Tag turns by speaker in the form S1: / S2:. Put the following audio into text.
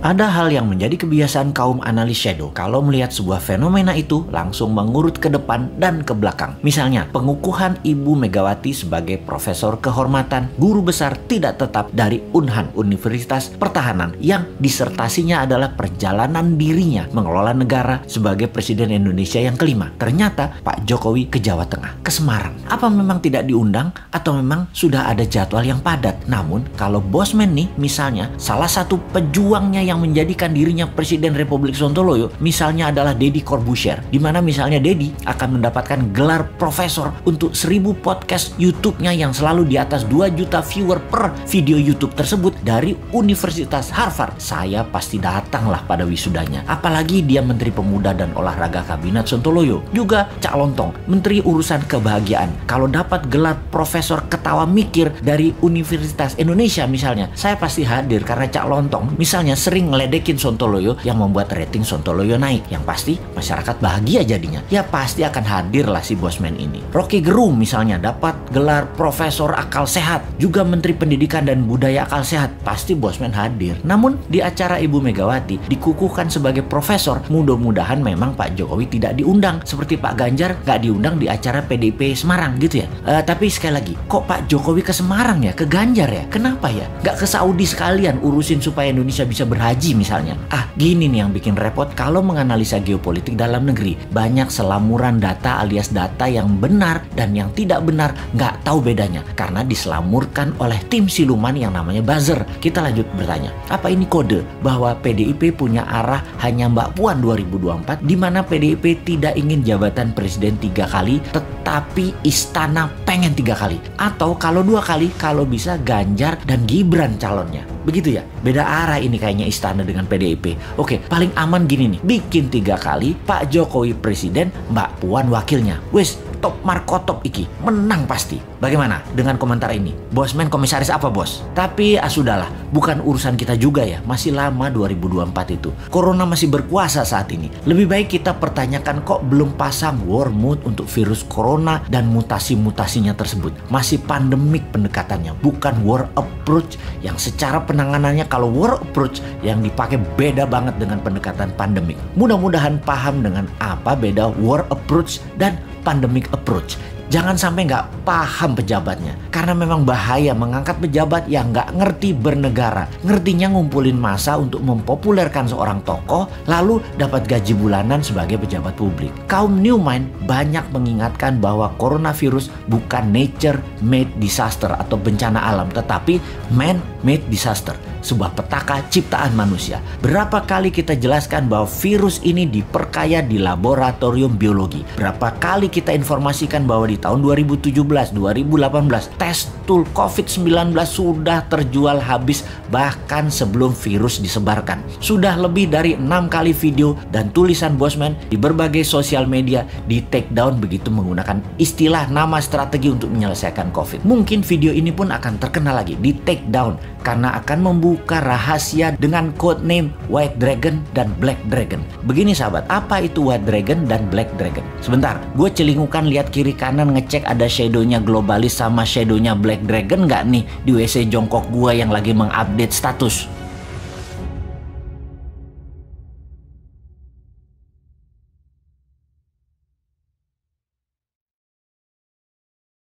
S1: Ada hal yang menjadi kebiasaan kaum analis shadow kalau melihat sebuah fenomena itu langsung mengurut ke depan dan ke belakang. Misalnya, pengukuhan Ibu Megawati sebagai profesor kehormatan, guru besar tidak tetap dari Unhan, Universitas Pertahanan, yang disertasinya adalah perjalanan dirinya mengelola negara sebagai Presiden Indonesia yang kelima. Ternyata Pak Jokowi ke Jawa Tengah, ke Semarang. Apa memang tidak diundang atau memang sudah ada jadwal yang padat? Namun, kalau Bosman nih, misalnya salah satu pejuangnya yang menjadikan dirinya Presiden Republik Sontoloyo misalnya adalah Deddy Corbuzier, di mana misalnya Deddy akan mendapatkan gelar profesor untuk 1000 podcast YouTube-nya yang selalu di atas 2 juta viewer per video YouTube tersebut dari Universitas Harvard. Saya pasti datanglah pada wisudanya. Apalagi dia Menteri Pemuda dan Olahraga Kabinet Sontoloyo, juga Cak Lontong, Menteri Urusan Kebahagiaan. Kalau dapat gelar profesor ketawa mikir dari Universitas Indonesia misalnya, saya pasti hadir karena Cak Lontong misalnya sering ngeledekin Sontoloyo yang membuat rating Sontoloyo naik. Yang pasti masyarakat bahagia jadinya. Ya pasti akan hadir lah si Bosman ini. Rocky Gerung misalnya dapat gelar Profesor Akal Sehat, juga Menteri Pendidikan dan Budaya Akal Sehat. Pasti Bosman hadir. Namun di acara Ibu Megawati dikukuhkan sebagai profesor. Mudah-mudahan memang Pak Jokowi tidak diundang. Seperti Pak Ganjar gak diundang di acara PDIP Semarang gitu ya. Tapi sekali lagi, kok Pak Jokowi ke Semarang ya? Ke Ganjar ya? Kenapa ya? Gak ke Saudi sekalian urusin supaya Indonesia bisa berhaji misalnya. Gini nih yang bikin repot kalau menganalisa geopolitik dalam negeri. Banyak selamuran data alias data yang benar dan yang tidak benar, nggak tahu bedanya karena diselamurkan oleh tim siluman yang namanya buzzer. Kita lanjut bertanya, apa ini kode bahwa PDIP punya arah hanya Mbak Puan 2024, di mana PDIP tidak ingin jabatan presiden 3 kali tetapi istana pengen 3 kali, atau kalau 2 kali kalau bisa Ganjar dan Gibran calonnya? Begitu ya, beda arah ini kayaknya istana dengan PDIP. Oke, paling aman gini nih, bikin 3 kali Pak Jokowi presiden, Mbak Puan wakilnya. Wes, top markotop iki, menang pasti. Bagaimana dengan komentar ini? Bosman komisaris apa bos? Tapi sudahlah, bukan urusan kita juga ya, masih lama 2024 itu. Corona masih berkuasa saat ini. Lebih baik kita pertanyakan kok belum pasang war mood untuk virus corona dan mutasi-mutasinya tersebut. Masih pandemik pendekatannya, bukan war approach yang secara penanganannya kalau war approach yang dipakai beda banget dengan pendekatan pandemik. Mudah-mudahan paham dengan apa beda war approach dan pandemic approach. Jangan sampai nggak paham pejabatnya. Karena memang bahaya mengangkat pejabat yang nggak ngerti bernegara. Ngertinya ngumpulin massa untuk mempopulerkan seorang tokoh, lalu dapat gaji bulanan sebagai pejabat publik. Kaum New Mind banyak mengingatkan bahwa coronavirus bukan nature-made disaster atau bencana alam, tetapi man-made disaster. Sebuah petaka ciptaan manusia. Berapa kali kita jelaskan bahwa virus ini diperkaya di laboratorium biologi. Berapa kali kita informasikan bahwa di tahun 2017, 2018 tes tool COVID-19 sudah terjual habis bahkan sebelum virus disebarkan. Sudah lebih dari 6 kali video dan tulisan Bosman di berbagai sosial media di take down begitu menggunakan istilah nama strategi untuk menyelesaikan COVID. Mungkin video ini pun akan terkenal lagi di take down karena akan membuka rahasia dengan code name White Dragon dan Black Dragon. Begini sahabat, apa itu White Dragon dan Black Dragon? Sebentar, gue celingukan lihat kiri kanan ngecek ada shadownya globalis sama shadownya Black Dragon nggak nih di WC jongkok gue yang lagi mengupdate status.